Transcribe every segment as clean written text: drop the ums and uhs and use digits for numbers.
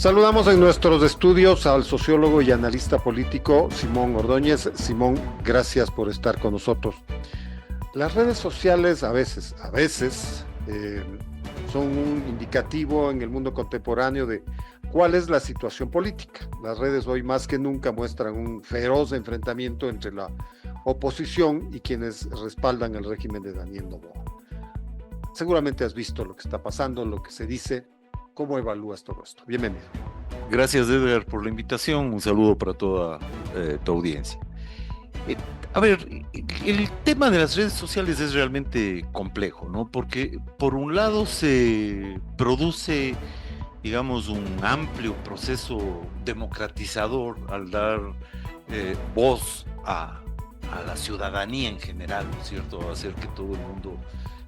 Saludamos en nuestros estudios al sociólogo y analista político Simón Ordóñez. Simón, gracias por estar con nosotros. Las redes sociales a veces son un indicativo en el mundo contemporáneo de cuál es la situación política. Las redes hoy más que nunca muestran un feroz enfrentamiento entre la oposición y quienes respaldan el régimen de Daniel Noboa. Seguramente has visto lo que está pasando, lo que se dice. ¿Cómo evalúas todo esto? Bienvenido. Gracias, Edgar, por la invitación. Un saludo para toda tu audiencia. Eh, a ver, el tema de las redes sociales es realmente complejo, ¿no? Porque por un lado se produce, digamos, un amplio proceso democratizador al dar voz a la ciudadanía en general, ¿no es cierto? Hacer que todo el mundo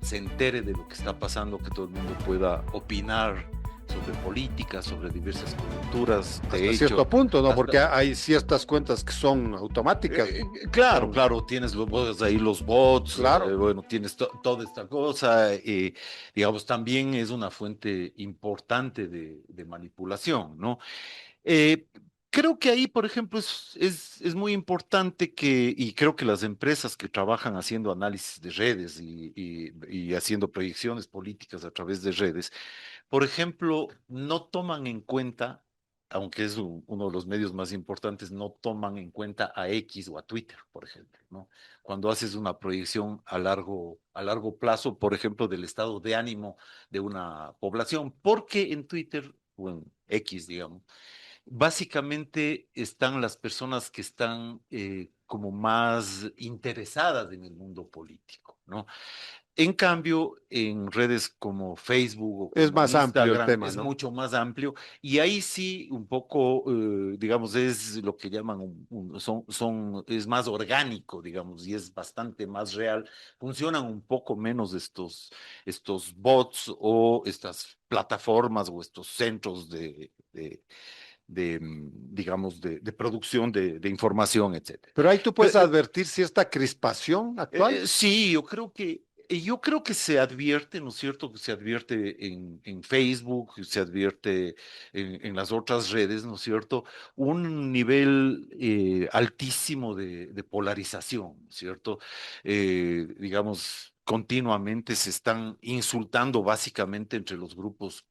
se entere de lo que está pasando, que todo el mundo pueda opinar sobre política, sobre diversas coyunturas. De Hasta hecho, cierto punto, ¿no? hasta, Porque hay ciertas cuentas que son automáticas. claro, Son, claro, tienes ahí los bots, claro. bueno, tienes toda esta cosa, digamos, también es una fuente importante de manipulación, ¿no? Eh, Creo que ahí, por ejemplo, es muy importante y creo que las empresas que trabajan haciendo análisis de redes y haciendo proyecciones políticas a través de redes, por ejemplo, no toman en cuenta, aunque es uno de los medios más importantes, no toman en cuenta a X o a Twitter, por ejemplo, ¿no? Cuando haces una proyección a largo plazo, por ejemplo, del estado de ánimo de una población, porque en Twitter o en X, digamos, básicamente están las personas que están como más interesadas en el mundo político, ¿no? En cambio, en redes como Facebook o Es como más amplio el Instagram tema, es ¿no? mucho más amplio y ahí sí un poco, digamos, es lo que llaman, es más orgánico, digamos, y es bastante más real. Funcionan un poco menos estos bots o estas plataformas o estos centros digamos, de producción de información, etcétera. Pero ahí tú puedes Pe- advertir cierta crispación actual. Sí, yo creo que se advierte, ¿no es cierto? Que se advierte en Facebook, se advierte en las otras redes, ¿no es cierto? Un nivel altísimo de polarización, ¿no es cierto? Digamos, continuamente se están insultando básicamente entre los grupos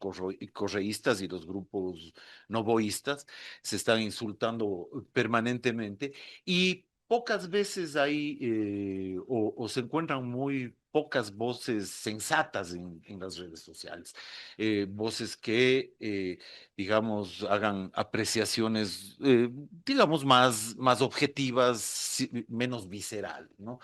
correístas y los grupos novoístas, se están insultando permanentemente y pocas veces hay o se encuentran muy pocas voces sensatas en las redes sociales, voces que, digamos, hagan apreciaciones, digamos, más objetivas, menos viscerales, ¿no?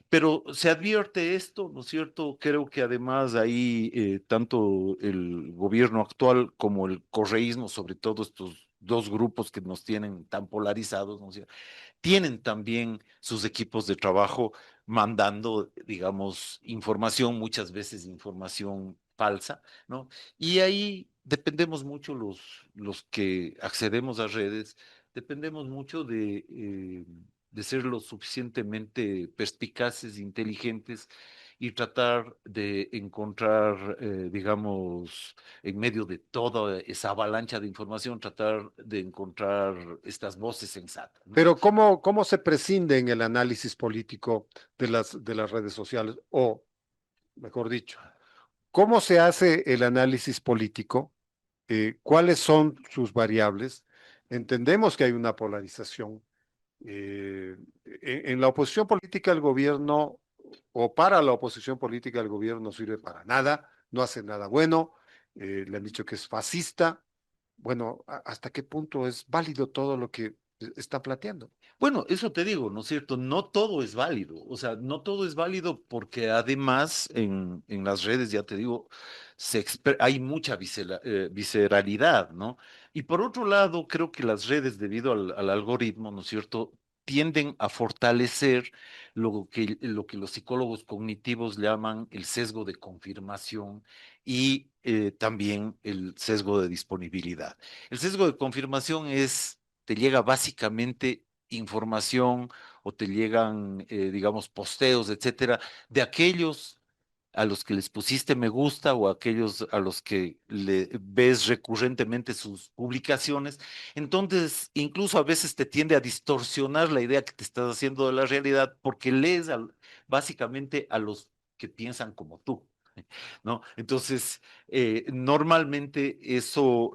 Pero se advierte esto, ¿no es cierto? Creo que además ahí tanto el gobierno actual como el correísmo, sobre todo estos dos grupos que nos tienen tan polarizados, ¿no es cierto? Tienen también sus equipos de trabajo mandando, digamos, información, muchas veces información falsa, ¿no? Y ahí dependemos mucho los que accedemos a redes, dependemos mucho de ser lo suficientemente perspicaces, inteligentes y tratar de encontrar, digamos, en medio de toda esa avalancha de información, tratar de encontrar estas voces sensatas, ¿no? Pero ¿cómo se prescinde en el análisis político de las redes sociales? O, mejor dicho, ¿cómo se hace el análisis político? ¿Cuáles son sus variables? Entendemos que hay una polarización. En la oposición política el gobierno, o para la oposición política el gobierno no sirve para nada, no hace nada bueno, le han dicho que es fascista. Bueno, ¿hasta qué punto es válido todo lo que está planteando? Bueno, eso te digo, ¿no es cierto? No todo es válido, o sea, no todo es válido porque además en las redes, ya te digo, hay mucha visceralidad, ¿no? Y por otro lado, creo que las redes, debido al algoritmo, ¿no es cierto?, tienden a fortalecer lo que los psicólogos cognitivos llaman el sesgo de confirmación y también el sesgo de disponibilidad. El sesgo de confirmación te llega básicamente información o te llegan, digamos, posteos, etcétera, de aquellos a los que les pusiste me gusta o a aquellos a los que le ves recurrentemente sus publicaciones. Entonces, incluso a veces te tiende a distorsionar la idea que te estás haciendo de la realidad porque lees básicamente a los que piensan como tú. ¿No? Entonces, normalmente eso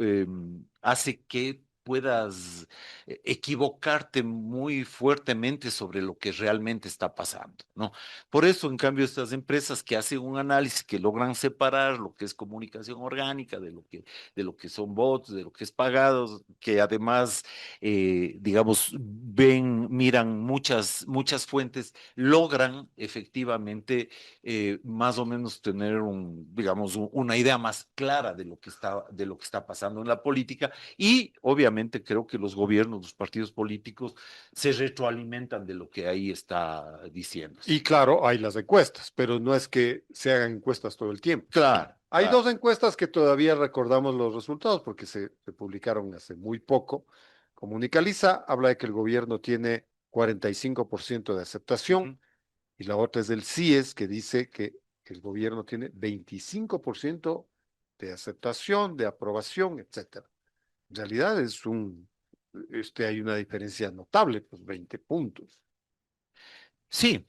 hace que puedas equivocarte muy fuertemente sobre lo que realmente está pasando, ¿no? Por eso, en cambio, estas empresas que hacen un análisis, que logran separar lo que es comunicación orgánica de lo que son bots, de lo que es pagados, que además, digamos, miran muchas fuentes, logran efectivamente más o menos tener digamos, una idea más clara de lo que está pasando en la política y obviamente creo que los gobiernos, los partidos políticos se retroalimentan de lo que ahí está diciéndose. Y claro, hay las encuestas, pero no es que se hagan encuestas todo el tiempo. Claro, Hay claro. dos encuestas que todavía recordamos los resultados porque se publicaron hace muy poco. Comunicaliza habla de que el gobierno tiene 45% de aceptación Ujú. y la otra es del CIES que dice que el gobierno tiene 25% de aceptación, de aprobación, etcétera. En realidad hay una diferencia notable, pues 20 puntos. Sí,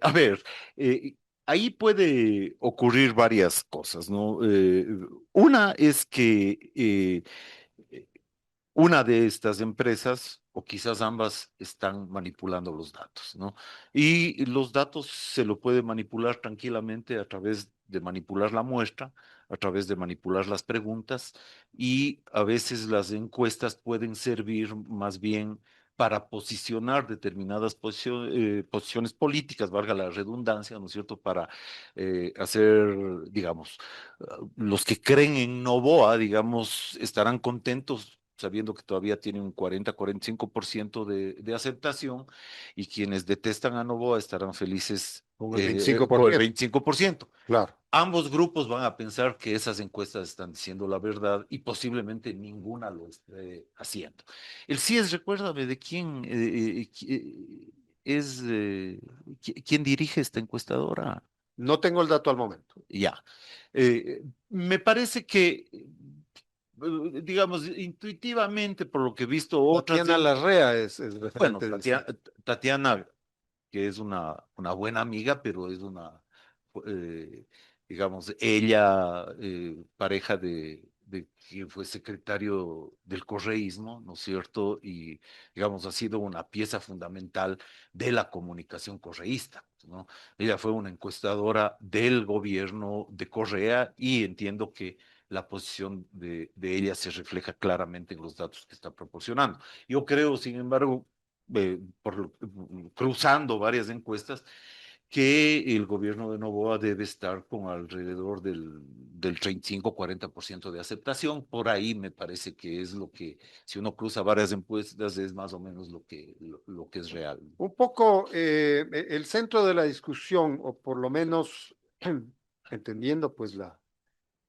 a ver, ahí puede ocurrir varias cosas, ¿no? Una es que una de estas empresas, o quizás ambas, están manipulando los datos, ¿no? Y los datos se lo puede manipular tranquilamente a través de manipular la muestra, a través de manipular las preguntas, y a veces las encuestas pueden servir más bien para posicionar determinadas posiciones políticas, valga la redundancia, ¿no es cierto?, para hacer, digamos, los que creen en Novoa, digamos, estarán contentos sabiendo que todavía tiene un 40-45% de aceptación, y quienes detestan a Novoa estarán felices Con el 25%. con el 25%. Claro. Ambos grupos van a pensar que esas encuestas están diciendo la verdad y posiblemente ninguna lo esté haciendo. El CIES, recuérdame de quién es, quién dirige esta encuestadora. No tengo el dato al momento. Ya. Me parece que, digamos, intuitivamente, por lo que he visto otras, Tatiana Larrea es bueno, referente del CIE. Tatiana, que es una buena amiga, pero es eh, digamos, ella, pareja de quien fue secretario del correísmo, ¿no es cierto? Y, digamos, ha sido una pieza fundamental de la comunicación correísta, ¿no? Ella fue una encuestadora del gobierno de Correa y entiendo que la posición de ella se refleja claramente en los datos que está proporcionando. Yo creo, sin embargo, cruzando varias encuestas, que el gobierno de Novoa debe estar con alrededor del 35-40% de aceptación. Por ahí me parece que es lo que, si uno cruza varias encuestas, es más o menos lo que es real. Un poco el centro de la discusión, o por lo menos entendiendo pues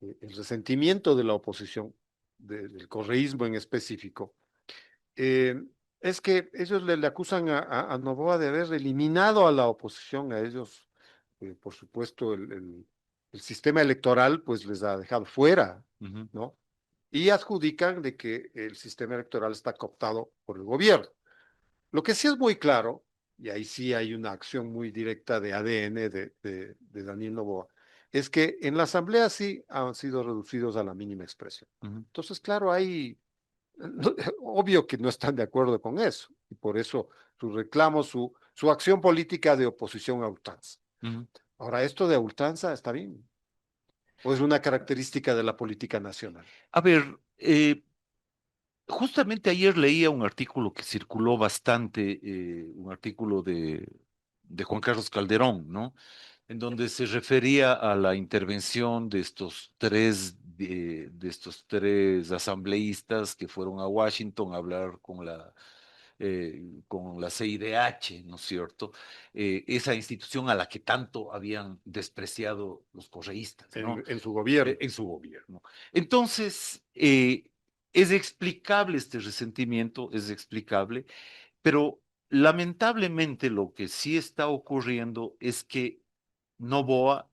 el resentimiento de la oposición, del correísmo en específico, eh, es que ellos le acusan a Noboa de haber eliminado a la oposición, a ellos, por supuesto, el sistema electoral pues les ha dejado fuera, Ujú, ¿no? Y adjudican de que el sistema electoral está cooptado por el gobierno. Lo que sí es muy claro, y ahí sí hay una acción muy directa de ADN de Daniel Noboa, es que en la asamblea sí han sido reducidos a la mínima expresión. ujú, Entonces, claro, hay, obvio que no están de acuerdo con eso, y por eso su reclamo, su acción política de oposición a ultranza. ujú. Ahora, esto de ultranza está bien, o es una característica de la política nacional. A ver, justamente ayer leía un artículo que circuló bastante, un artículo de Juan Carlos Calderón, ¿no? En donde se refería a la intervención de estos tres asambleístas que fueron a Washington a hablar con la CIDH, ¿no es cierto? Esa institución a la que tanto habían despreciado los correístas, ¿no? En su gobierno. En su gobierno. Entonces, es explicable este resentimiento, es explicable, pero lamentablemente lo que sí está ocurriendo es que Novoa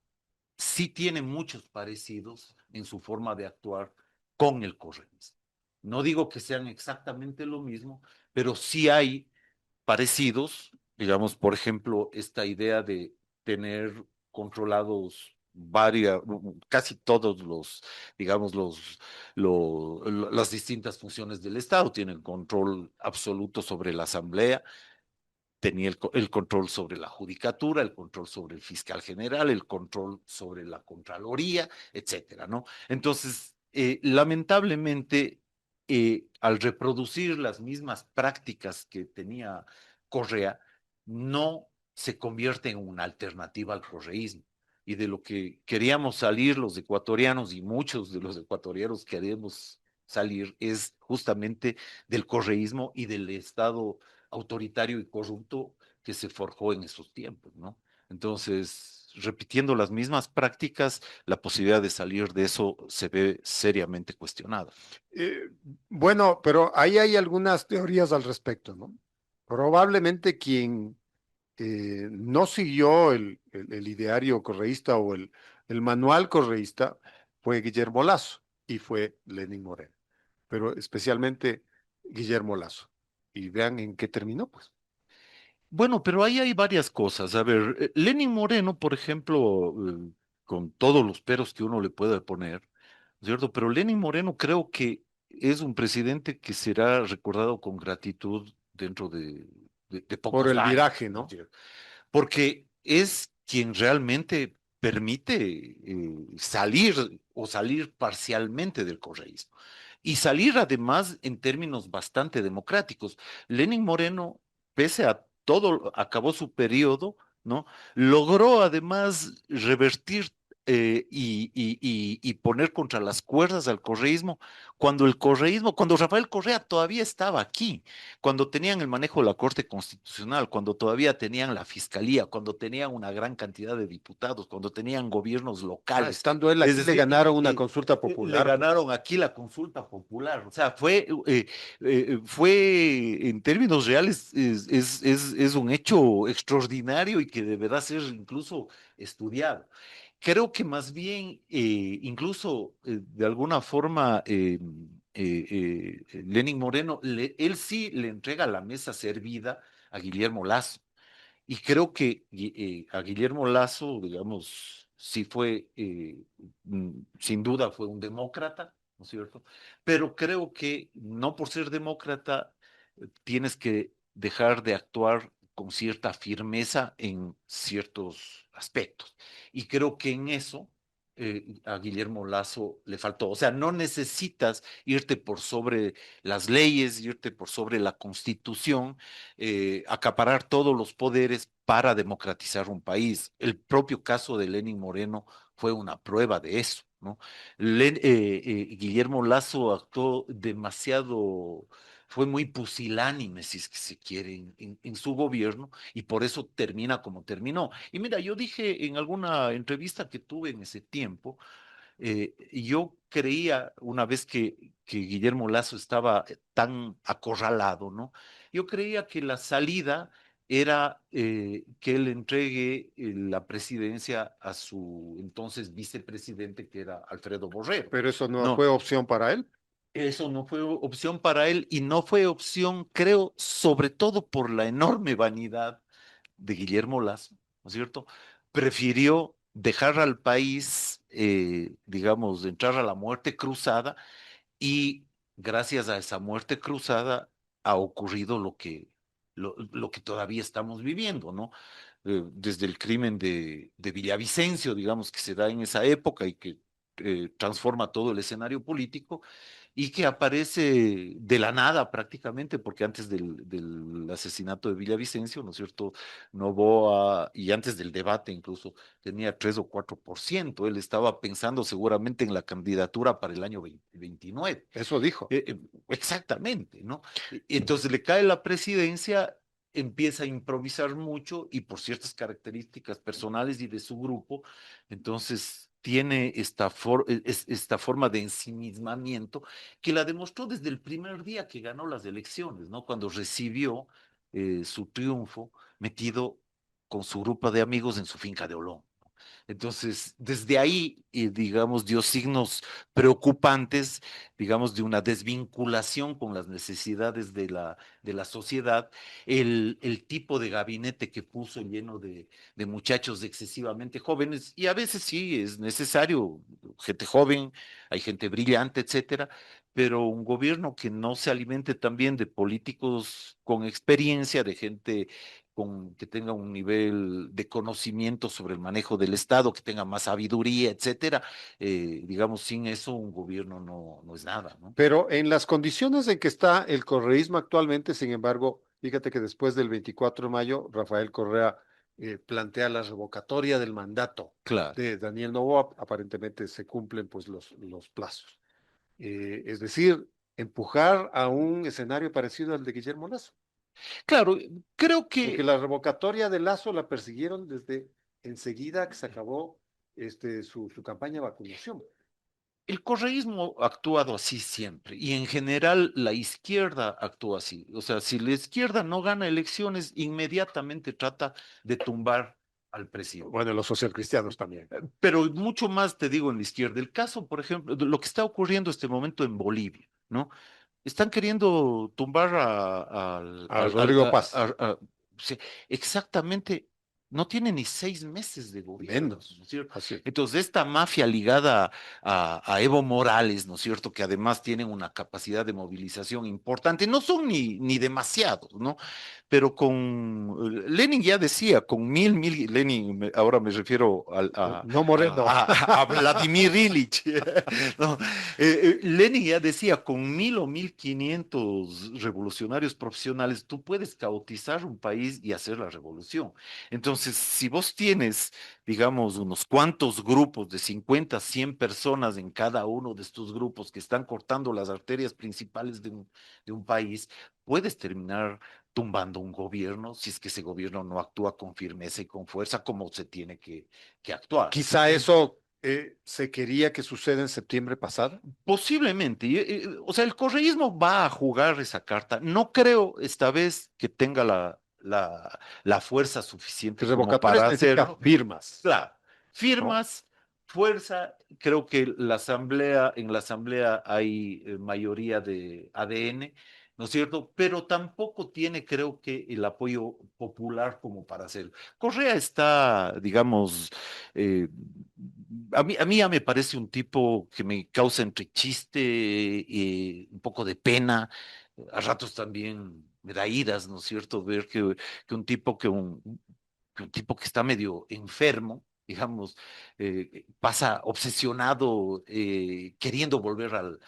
sí tiene muchos parecidos en su forma de actuar con el correísmo. No digo que sean exactamente lo mismo, pero sí hay parecidos, digamos, por ejemplo, esta idea de tener controlados casi todos los, digamos, las distintas funciones del Estado, tienen control absoluto sobre la Asamblea, tenía el control sobre la judicatura, el control sobre el fiscal general, el control sobre la Contraloría, etcétera, ¿no? Entonces, lamentablemente, al reproducir las mismas prácticas que tenía Correa, no se convierte en una alternativa al correísmo. Y de lo que queríamos salir los ecuatorianos, y muchos de los ecuatorianos queremos salir, es justamente del correísmo y del Estado autoritario y corrupto que se forjó en esos tiempos, ¿no? Entonces, repitiendo las mismas prácticas, la posibilidad de salir de eso se ve seriamente cuestionada. Eh, bueno, pero ahí hay algunas teorías al respecto, ¿no? Probablemente quien no siguió el ideario correísta o el manual correísta fue Guillermo Lazo y fue Lenín Moreno, pero especialmente Guillermo Lazo. Y vean en qué terminó, pues. Bueno, pero ahí hay varias cosas. A ver, Lenin Moreno, por ejemplo, con todos los peros que uno le pueda poner, ¿cierto? Pero Lenin Moreno creo que es un presidente que será recordado con gratitud dentro de Por pocos el años, viraje, ¿no es ¿no? cierto? Porque es quien realmente permite salir o salir parcialmente del correísmo. Y salir además en términos bastante democráticos. Lenin Moreno, pese a todo, acabó su periodo, ¿no? Logró además revertir y poner contra las cuerdas al correísmo cuando Rafael Correa todavía estaba aquí, cuando tenían el manejo de la Corte Constitucional, cuando todavía tenían la Fiscalía, cuando tenían una gran cantidad de diputados, cuando tenían gobiernos Ah, locales. estando él Es aquí le decir, ganaron una consulta le popular, pues. ganaron aquí la consulta popular. O sea, fue en términos reales, es un hecho extraordinario y que deberá ser incluso estudiado. Creo que más bien, incluso de alguna forma, Lenin Moreno, él sí le entrega la mesa servida a Guillermo Lazo. Y creo que a Guillermo Lazo, digamos, sí fue, sin duda fue un demócrata, ¿no es cierto? Pero creo que no por ser demócrata tienes que dejar de actuar con cierta firmeza en ciertos aspectos. Y creo que en eso a Guillermo Lazo le faltó. O sea, no necesitas irte por sobre las leyes, irte por sobre la constitución, acaparar todos los poderes para democratizar un país. El propio caso de Lenin Moreno fue una prueba de eso, ¿no? Guillermo Lazo actuó demasiado, fue muy pusilánime, si es que se quiere, en su gobierno y por eso termina como terminó. Y mira, yo dije en alguna entrevista que tuve en ese tiempo, yo creía, una vez que Guillermo Lazo estaba tan acorralado, ¿no? Yo creía que la salida era que él entregue la presidencia a su entonces vicepresidente, que era Alfredo Borrero. Pero eso no No, fue opción para él. eso no fue opción para él y no fue opción, creo, sobre todo por la enorme vanidad de Guillermo Lazo, ¿no es cierto? Prefirió dejar al país, digamos, de entrar a la muerte cruzada y gracias a esa muerte cruzada ha ocurrido lo que todavía estamos viviendo, ¿no? Desde el crimen de Villavicencio, digamos, que se da en esa época y que transforma todo el escenario político y que aparece de la nada prácticamente, porque antes del asesinato de Villavicencio, ¿no es cierto? Noboa, y antes del debate incluso, tenía 3 o 4%. Él estaba pensando seguramente en la candidatura para el año 2029. Eso dijo. Exactamente, ¿no? Entonces le cae la presidencia, empieza a improvisar mucho y por ciertas características personales y de su grupo, entonces tiene esta forma de ensimismamiento que la demostró desde el primer día que ganó las elecciones, ¿no? Cuando recibió su triunfo metido con su grupo de amigos en su finca de Olón. Entonces, desde ahí, digamos, dio signos preocupantes, digamos, de una desvinculación con las necesidades de la sociedad, el tipo de gabinete que puso lleno de muchachos excesivamente jóvenes, y a veces sí es necesario, gente joven, hay gente brillante, etcétera, pero un gobierno que no se alimente también de políticos con experiencia, de gente que tenga un nivel de conocimiento sobre el manejo del Estado, que tenga más sabiduría, etcétera. Digamos, sin eso un gobierno no es nada, ¿no? Pero en las condiciones en que está el correísmo actualmente, sin embargo, fíjate que después del 24 de mayo, Rafael Correa plantea la revocatoria del mandato Claro. de Daniel Noboa, aparentemente se cumplen pues los plazos. Es decir, empujar a un escenario parecido al de Guillermo Lazo, Claro, creo porque que la revocatoria de Lazo la persiguieron desde enseguida que se acabó su campaña de vacunación. el correísmo ha actuado así siempre y en general la izquierda actúa así. O sea, si la izquierda no gana elecciones, inmediatamente trata de tumbar al presidente. Bueno, los socialcristianos también. Pero mucho más te digo en la izquierda. El caso, por ejemplo, de lo que está ocurriendo este momento en Bolivia, ¿no? Están queriendo tumbar A Rodrigo Paz, sí, exactamente, no tiene ni 6 meses de gobierno, ¿no menos. es cierto? Así. Entonces, esta mafia ligada a Evo Morales, ¿no es cierto? Que además tienen una capacidad de movilización importante, no son ni demasiados, ¿no? Pero Lenin ya decía, con Lenin, ahora me refiero No Moreno. a Vladimir Ilich, ¿no? Lenin ya decía, con 1.000 o 1.500 revolucionarios profesionales, tú puedes caotizar un país y hacer la revolución. Entonces, si vos tienes, digamos, unos cuantos grupos de 50, 100 personas en cada uno de estos grupos que están cortando las arterias principales de un país, puedes terminar tumbando un gobierno si es que ese gobierno no actúa con firmeza y con fuerza como se tiene que actuar. Quizá eso se quería que suceda en septiembre pasado. Posiblemente. O sea, el correísmo va a jugar esa carta. No creo esta vez que tenga la fuerza suficiente como Revocatoria para significa hacerlo. firmas, Claro, ¿no? firmas, fuerza, creo que en la asamblea hay mayoría de ADN, ¿no es cierto? Pero tampoco tiene, creo que, el apoyo popular como para hacerlo. Correa está, digamos, eh, a mí ya me parece un tipo que me causa entre chiste y un poco de pena, a ratos también me da iras, ¿no es cierto? Ver que un tipo que un tipo que está medio enfermo, digamos, pasa obsesionado, queriendo volver al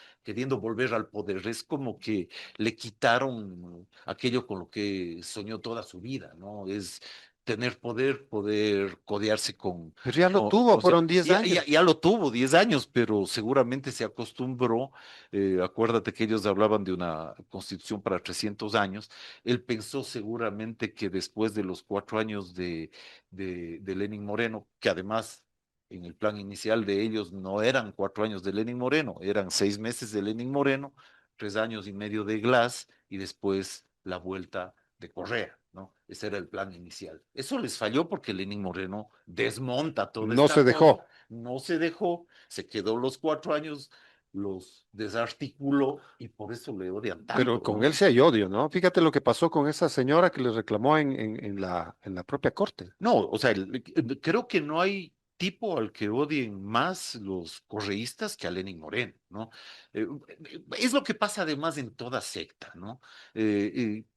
poder. Es como que le quitaron aquello con lo que soñó toda su vida, ¿no? Es tener poder, poder codearse Pero ya lo tuvo, o sea, fueron 10 años. ya lo tuvo 10 años, pero seguramente se acostumbró. Acuérdate que ellos hablaban de una constitución para 300 años. Él pensó seguramente que después de los 4 años de Lenin Moreno, que además en el plan inicial de ellos no eran 4 años de Lenin Moreno, eran 6 meses de Lenin Moreno, 3 años y medio de Glass y después la vuelta de Correa, ¿no? Ese era el plan inicial. Eso les falló porque Lenin Moreno desmonta toda No esta se cosa, dejó, no se dejó, se quedó los 4 años, los desarticuló y por eso le odian pero tanto, con él ¿no? sí hay odio, ¿no? Fíjate lo que pasó con esa señora que le reclamó en la propia corte. No, o sea, creo que no hay tipo al que odien más los correístas que a Lenin Moreno, ¿no? Es lo que pasa además en toda secta, ¿no?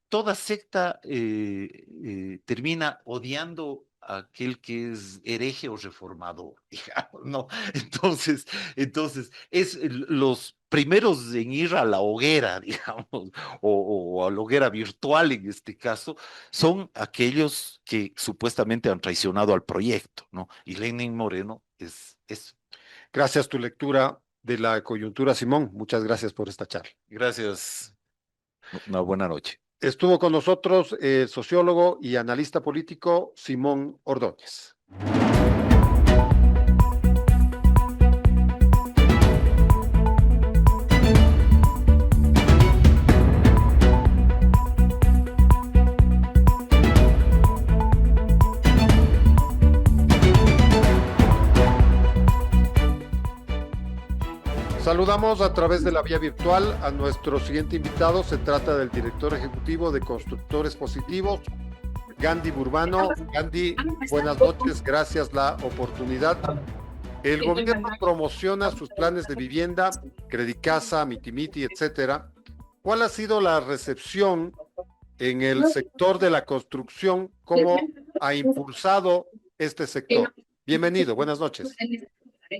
Toda secta termina odiando a aquel que es hereje o reformador, digamos, ¿no? Entonces, los primeros en ir a la hoguera, digamos, o a la hoguera virtual en este caso, son aquellos que supuestamente han traicionado al proyecto, ¿no? Y Lenin Moreno es eso. Gracias a tu lectura de la coyuntura, Simón. Muchas gracias por esta charla. Gracias. Una buena noche. Estuvo con nosotros el sociólogo y analista político Simón Ordóñez. Saludamos a través de la vía virtual a nuestro siguiente invitado. Se trata del director ejecutivo de Constructores Positivos, Gandhi Burbano. Gandhi, buenas noches, gracias la oportunidad. El gobierno promociona sus planes de vivienda, Credicasa, Mitimiti, etcétera. ¿Cuál ha sido la recepción en el sector de la construcción? ¿Cómo ha impulsado este sector? Bienvenido, buenas noches.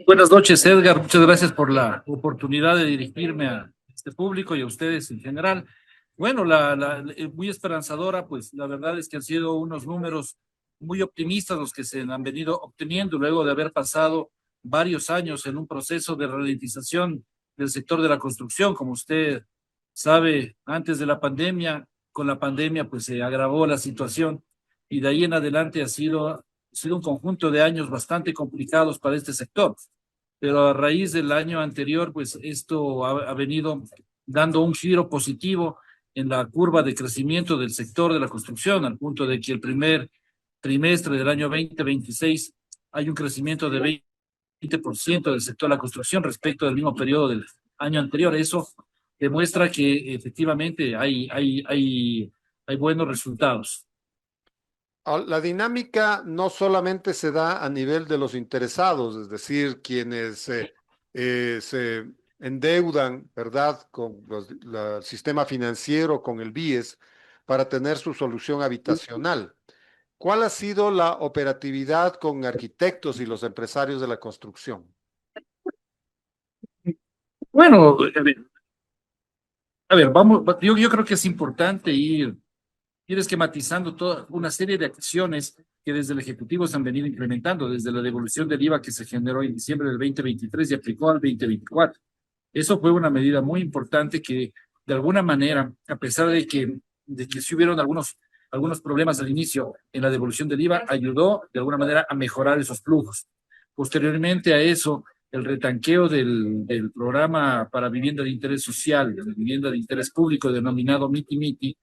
Buenas noches, Edgar. Muchas gracias por la oportunidad de dirigirme a este público y a ustedes en general. Bueno, muy esperanzadora, pues la verdad es que han sido unos números muy optimistas los que se han venido obteniendo luego de haber pasado varios años en un proceso de ralentización del sector de la construcción. Como usted sabe, antes de la pandemia, con la pandemia pues se agravó la situación y de ahí en adelante ha sido un conjunto de años bastante complicados para este sector. Pero a raíz del año anterior, pues esto ha venido dando un giro positivo en la curva de crecimiento del sector de la construcción, al punto de que el primer trimestre del año 2026 hay un crecimiento de 20% del sector de la construcción respecto del mismo periodo del año anterior. Eso demuestra que efectivamente hay buenos resultados. La dinámica no solamente se da a nivel de los interesados, es decir, quienes se endeudan, ¿verdad?, con el sistema financiero, con el BIES, para tener su solución habitacional. ¿Cuál ha sido la operatividad con arquitectos y los empresarios de la construcción? Bueno, vamos, yo creo que es importante ir esquematizando toda una serie de acciones que desde el Ejecutivo se han venido implementando, desde la devolución del IVA que se generó en diciembre del 2023 y aplicó al 2024. Eso fue una medida muy importante que, de alguna manera, a pesar de que sí hubieron algunos problemas al inicio en la devolución del IVA, ayudó de alguna manera a mejorar esos flujos. Posteriormente a eso, el retanqueo del programa para vivienda de interés social, de vivienda de interés público denominado Miti Miti,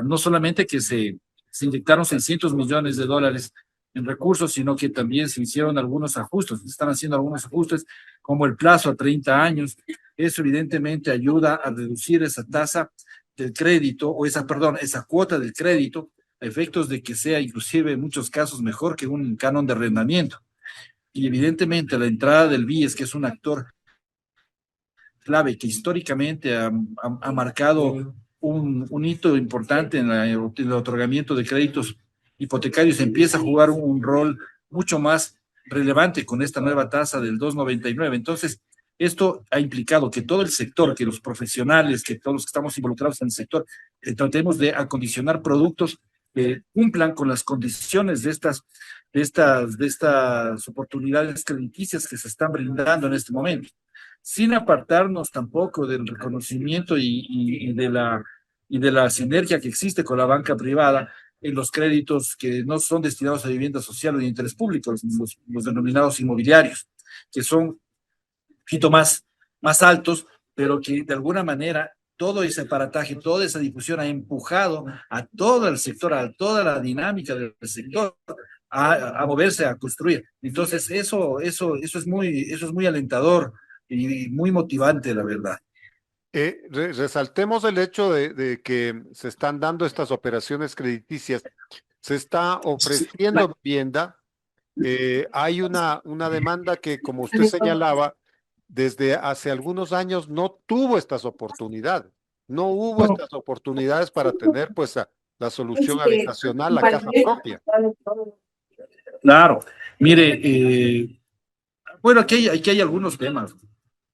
no solamente que se inyectaron 600 millones de dólares en recursos, sino que también se hicieron algunos ajustes, se están haciendo algunos ajustes, como el plazo a 30 años. Eso evidentemente ayuda a reducir esa tasa del crédito, esa cuota del crédito, a efectos de que sea inclusive en muchos casos mejor que un canon de arrendamiento. Y evidentemente la entrada del BIES, que es un actor clave que históricamente ha marcado un hito importante en el otorgamiento de créditos hipotecarios, empieza a jugar un rol mucho más relevante con esta nueva tasa del 2,99. Entonces, esto ha implicado que todo el sector, que los profesionales, que todos los que estamos involucrados en el sector, tratemos de acondicionar productos que cumplan con las condiciones de estas oportunidades crediticias que se están brindando en este momento, sin apartarnos tampoco del reconocimiento y de la sinergia que existe con la banca privada en los créditos que no son destinados a vivienda social o de interés público, los denominados inmobiliarios, que son un poquito más altos, pero que de alguna manera todo ese aparataje, toda esa difusión ha empujado a todo el sector, a toda la dinámica del sector a moverse, a construir. Entonces, eso es muy alentador y muy motivante, la verdad. Resaltemos el hecho de que se están dando estas operaciones crediticias, se está ofreciendo vivienda, hay una demanda que, como usted señalaba, desde hace algunos años no tuvo estas oportunidades, no hubo estas oportunidades para tener pues la solución habitacional, la casa propia. Claro, mire, bueno, aquí hay algunos temas.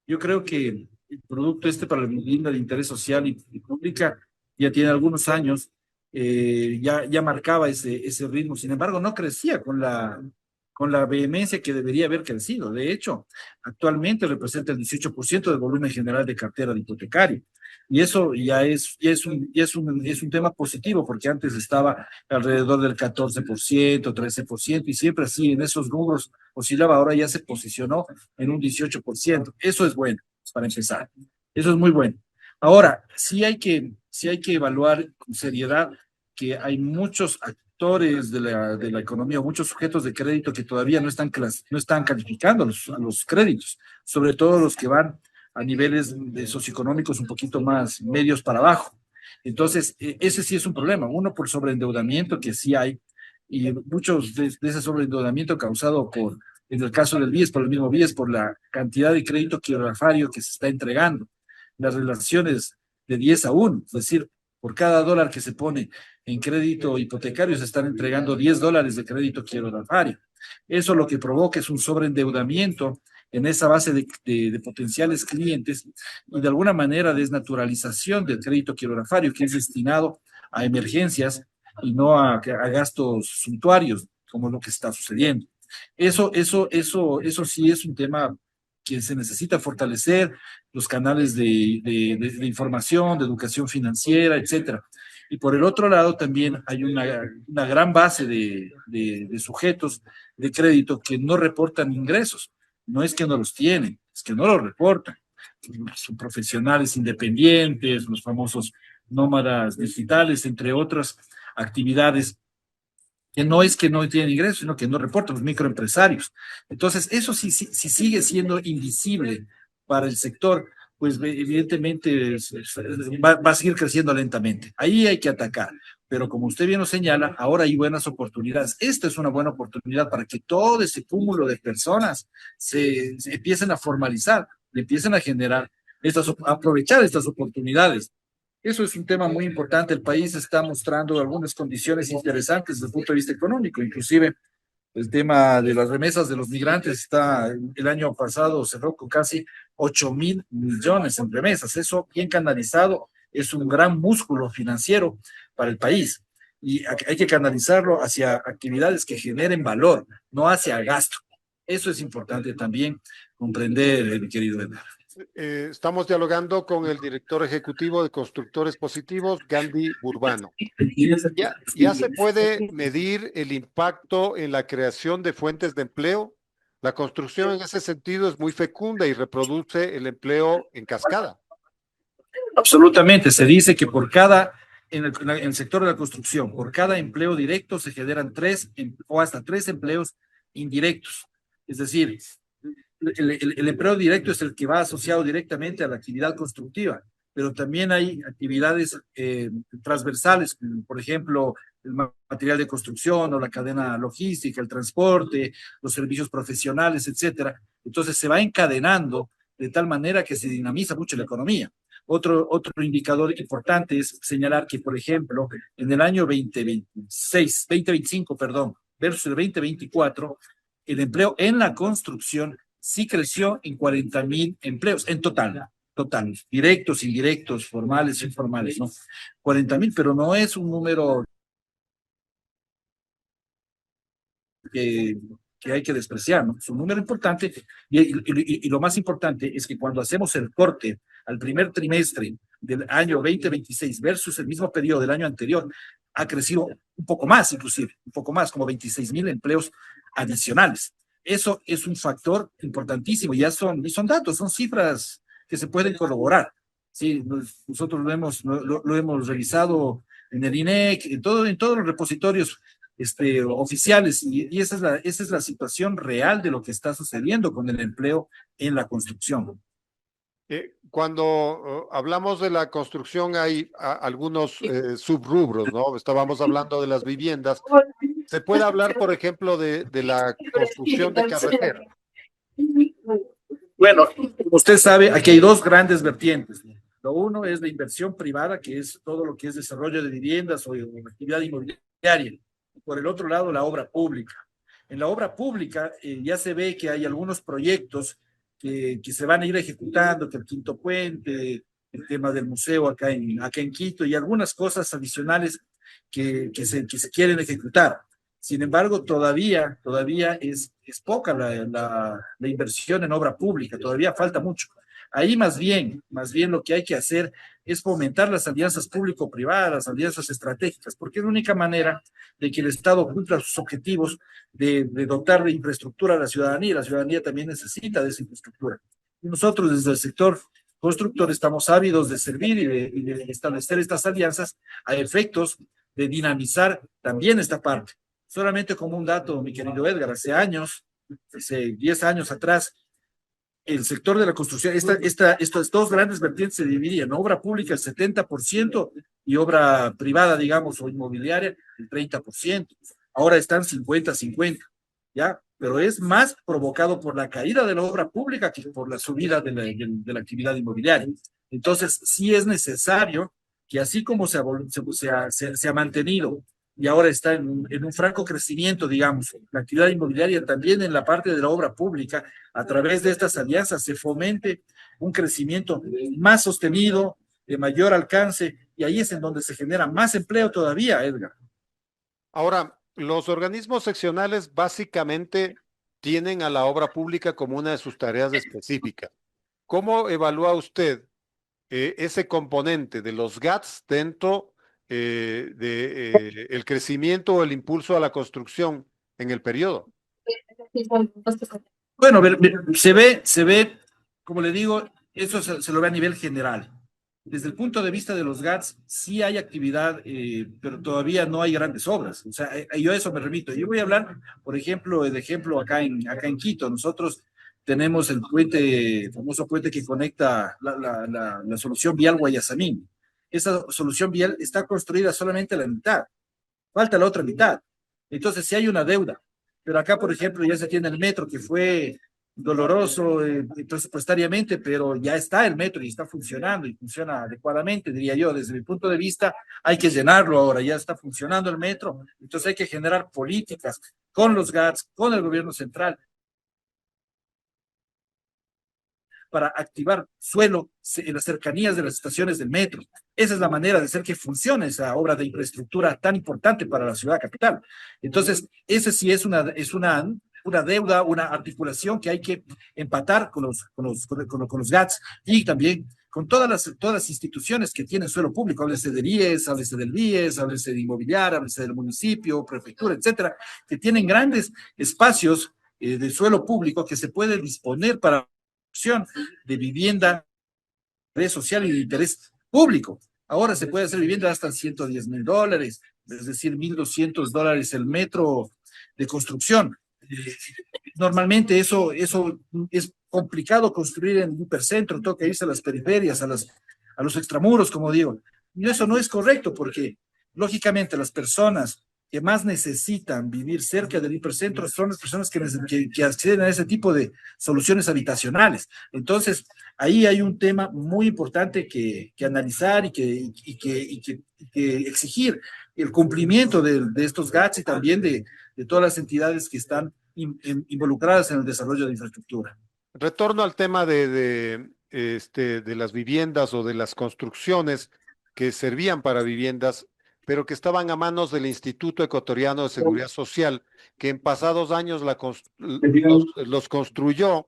Yo creo que el producto para la vivienda de interés social y pública ya tiene algunos años, ya marcaba ese ritmo. Sin embargo, no crecía con la vehemencia que debería haber crecido. De hecho, actualmente representa el 18% del volumen general de cartera de hipotecario. Y eso ya es un tema positivo, porque antes estaba alrededor del 14%, 13%, y siempre así en esos rubros oscilaba. Ahora ya se posicionó en un 18%. Eso es bueno, para empezar. Eso es muy bueno. Ahora, sí hay que evaluar con seriedad que hay muchos sectores de la economía, muchos sujetos de crédito que todavía no están, no están calificando a los créditos, sobre todo los que van a niveles de socioeconómicos un poquito más medios para abajo. Entonces, ese sí es un problema. Uno, por sobreendeudamiento, que sí hay, y muchos de ese sobreendeudamiento causado por, en el caso del BIES, por el mismo BIES, por la cantidad de crédito quirografario que se está entregando, las relaciones de 10 a 1, es decir, por cada dólar que se pone en crédito hipotecario se están entregando $10 de crédito quirografario. Eso lo que provoca es un sobreendeudamiento en esa base de potenciales clientes y de alguna manera desnaturalización del crédito quirografario que es destinado a emergencias y no a gastos suntuarios, como lo que está sucediendo. Eso sí es un tema que se necesita fortalecer, los canales de información, de educación financiera, etcétera. Y por el otro lado también hay una gran base de sujetos de crédito que no reportan ingresos. No es que no los tienen, es que no los reportan. Son profesionales independientes, los famosos nómadas digitales, entre otras actividades que no es que no tienen ingresos, sino que no reportan los microempresarios. Entonces, eso sí sigue siendo invisible para el sector, pues evidentemente va a seguir creciendo lentamente. Ahí hay que atacar. Pero como usted bien lo señala, ahora hay buenas oportunidades. Esta es una buena oportunidad para que todo ese cúmulo de personas se empiecen a formalizar, empiecen a generar, a aprovechar estas oportunidades. Eso es un tema muy importante. El país está mostrando algunas condiciones interesantes desde el punto de vista económico, inclusive el tema de las remesas de los migrantes está, el año pasado cerró con casi 8.000 millones en remesas. Eso bien canalizado es un gran músculo financiero para el país y hay que canalizarlo hacia actividades que generen valor, no hacia gasto. Eso es importante también comprender, mi querido Edgar. Estamos dialogando con el director ejecutivo de Constructores Positivos, Gandhi Burbano. ¿Ya se puede medir el impacto en la creación de fuentes de empleo? La construcción en ese sentido es muy fecunda y reproduce el empleo en cascada. Absolutamente. Se dice que por cada, en el sector de la construcción, por cada empleo directo se generan 3 o hasta 3 empleos indirectos. Es decir, el empleo directo es el que va asociado directamente a la actividad constructiva, pero también hay actividades transversales, como por ejemplo, el material de construcción o la cadena logística, el transporte, los servicios profesionales, etcétera. Entonces se va encadenando de tal manera que se dinamiza mucho la economía. Otro indicador importante es señalar que, por ejemplo, en el año 2025, versus el 2024, el empleo en la construcción sí creció en 40.000 empleos en total, directos, indirectos, formales, informales, ¿no? 40.000, pero no es un número que hay que despreciar, ¿no? Es un número importante y lo más importante es que cuando hacemos el corte al primer trimestre del año 2026 versus el mismo periodo del año anterior, ha crecido un poco más, inclusive, un poco más, como 26.000 empleos adicionales. Eso es un factor importantísimo, y son datos, son cifras que se pueden corroborar. Sí, nosotros lo hemos revisado en el INEC, en todos los repositorios oficiales, y esa es la situación real de lo que está sucediendo con el empleo en la construcción. Cuando hablamos de la construcción hay algunos subrubros, ¿no? Estábamos hablando de las viviendas. ¿Se puede hablar, por ejemplo, de la construcción de carreteras? Bueno, como usted sabe, aquí hay 2 grandes vertientes. Lo uno es la inversión privada, que es todo lo que es desarrollo de viviendas o actividad inmobiliaria. Por el otro lado, la obra pública. En la obra pública ya se ve que hay algunos proyectos que se van a ir ejecutando, que el Quinto Puente, el tema del museo acá en Quito y algunas cosas adicionales que se quieren ejecutar. Sin embargo, todavía es poca la inversión en obra pública, todavía falta mucho. Ahí más bien lo que hay que hacer es fomentar las alianzas público-privadas, las alianzas estratégicas, porque es la única manera de que el Estado cumpla sus objetivos de dotar de infraestructura a la ciudadanía, y la ciudadanía también necesita de esa infraestructura. Y nosotros desde el sector constructor estamos ávidos de servir y de establecer estas alianzas a efectos de dinamizar también esta parte. Solamente como un dato, mi querido Edgar, hace años, hace 10 años atrás, el sector de la construcción, estas dos grandes vertientes se dividían, obra pública el 70% y obra privada, digamos, o inmobiliaria el 30%. Ahora están 50-50, ¿ya? Pero es más provocado por la caída de la obra pública que por la subida de la actividad inmobiliaria. Entonces, sí es necesario que así como se ha mantenido y ahora está en un franco crecimiento, digamos, la actividad inmobiliaria también en la parte de la obra pública, a través de estas alianzas se fomente un crecimiento más sostenido, de mayor alcance, y ahí es en donde se genera más empleo todavía, Edgar. Ahora, los organismos seccionales básicamente tienen a la obra pública como una de sus tareas específicas. ¿Cómo evalúa usted ese componente de los GATS dentro de el crecimiento o el impulso a la construcción en el periodo? Bueno, se ve, como le digo, eso se lo ve a nivel general. Desde el punto de vista de los GATS, sí hay actividad, pero todavía no hay grandes obras. O sea, yo a eso me remito. Yo voy a hablar, por ejemplo, de ejemplo acá en Quito. Nosotros tenemos el puente, el famoso puente que conecta la solución vial Guayasamín. Esa solución vial está construida solamente la mitad. Falta la otra mitad. Entonces, sí hay una deuda. Pero acá, por ejemplo, ya se tiene el metro, que fue doloroso presupuestariamente, pero ya está el metro y está funcionando y funciona adecuadamente, diría yo. Desde mi punto de vista, hay que llenarlo ahora, ya está funcionando el metro, entonces hay que generar políticas con los GATS, con el gobierno central, para activar suelo en las cercanías de las estaciones del metro. Esa es la manera de hacer que funcione esa obra de infraestructura tan importante para la ciudad capital. Entonces, ese sí es una deuda, una articulación que hay que empatar con los GATS y también con todas las instituciones que tienen suelo público, háblese del IES, háblese del BIES, háblese de inmobiliaria, háblese del municipio, prefectura, etcétera, que tienen grandes espacios de suelo público que se puede disponer para de vivienda de interés social y de interés público. Ahora se puede hacer vivienda hasta $110,000, es decir, $1,200 el metro de construcción. Normalmente eso es complicado construir en un hipercentro, toca irse a las periferias, a los extramuros, como digo. Y eso no es correcto porque, lógicamente, las personas que más necesitan vivir cerca del hipercentro son las personas que acceden a ese tipo de soluciones habitacionales. Entonces, ahí hay un tema muy importante que analizar y que exigir el cumplimiento de estos GATS y también de todas las entidades que están involucradas en el desarrollo de infraestructura. Retorno al tema de las viviendas o de las construcciones que servían para viviendas, pero que estaban a manos del Instituto Ecuatoriano de Seguridad Social, que en pasados años los construyó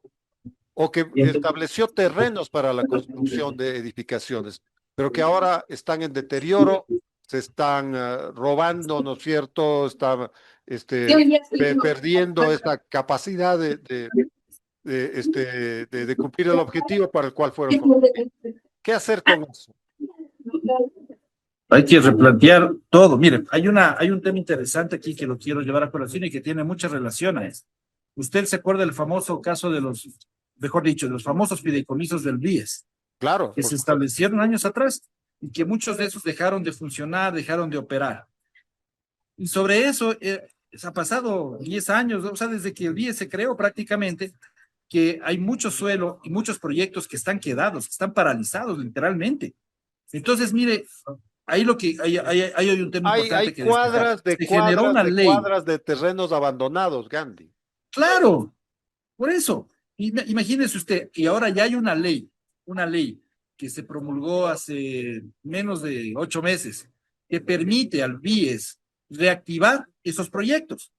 o que estableció terrenos para la construcción de edificaciones, pero que ahora están en deterioro, se están robando, ¿no es cierto? Están perdiendo esta capacidad de cumplir el objetivo para el cual fueron construidos. ¿Qué hacer con eso? Hay que replantear todo. Miren, hay un tema interesante aquí que lo quiero llevar a colación y que tiene mucha relación a esto. Usted se acuerda del famoso caso mejor dicho, de los famosos fideicomisos del BIES. Claro. Que se establecieron años atrás y que muchos de esos dejaron de funcionar, dejaron de operar. Y sobre eso, ha pasado 10 años, o sea, desde que el BIES se creó prácticamente, que hay mucho suelo y muchos proyectos que están quedados, que están paralizados literalmente. Entonces, mire, ahí hay un tema importante que cuadras se generó una ley. cuadras de terrenos abandonados, Gandhi. Claro, por eso. Imagínese usted, y ahora ya hay una ley que se promulgó hace menos de 8 meses, que permite al BIES reactivar esos proyectos.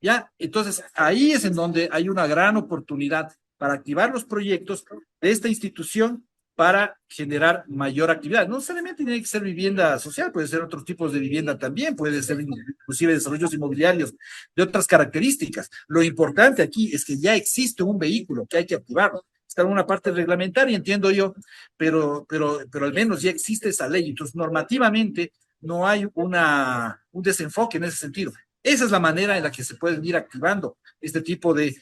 ¿Ya? Entonces, ahí es en donde hay una gran oportunidad para activar los proyectos de esta institución para generar mayor actividad. No necesariamente tiene que ser vivienda social, puede ser otros tipos de vivienda también, puede ser inclusive desarrollos inmobiliarios de otras características. Lo importante aquí es que ya existe un vehículo que hay que activar. Está en una parte reglamentaria, entiendo yo, pero al menos ya existe esa ley. Entonces, normativamente, no hay un desenfoque en ese sentido. Esa es la manera en la que se pueden ir activando este tipo de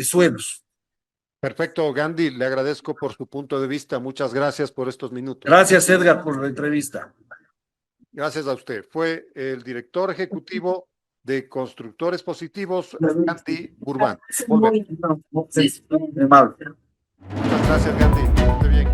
suelos. Perfecto, Gandhi, le agradezco por su punto de vista. Muchas gracias por estos minutos. Gracias, Edgar, por la entrevista. Gracias a usted. Fue el director ejecutivo de Constructores Positivos, Gandhi Burban. Sí, muy amable. Muchas gracias, Gandhi. Que esté bien.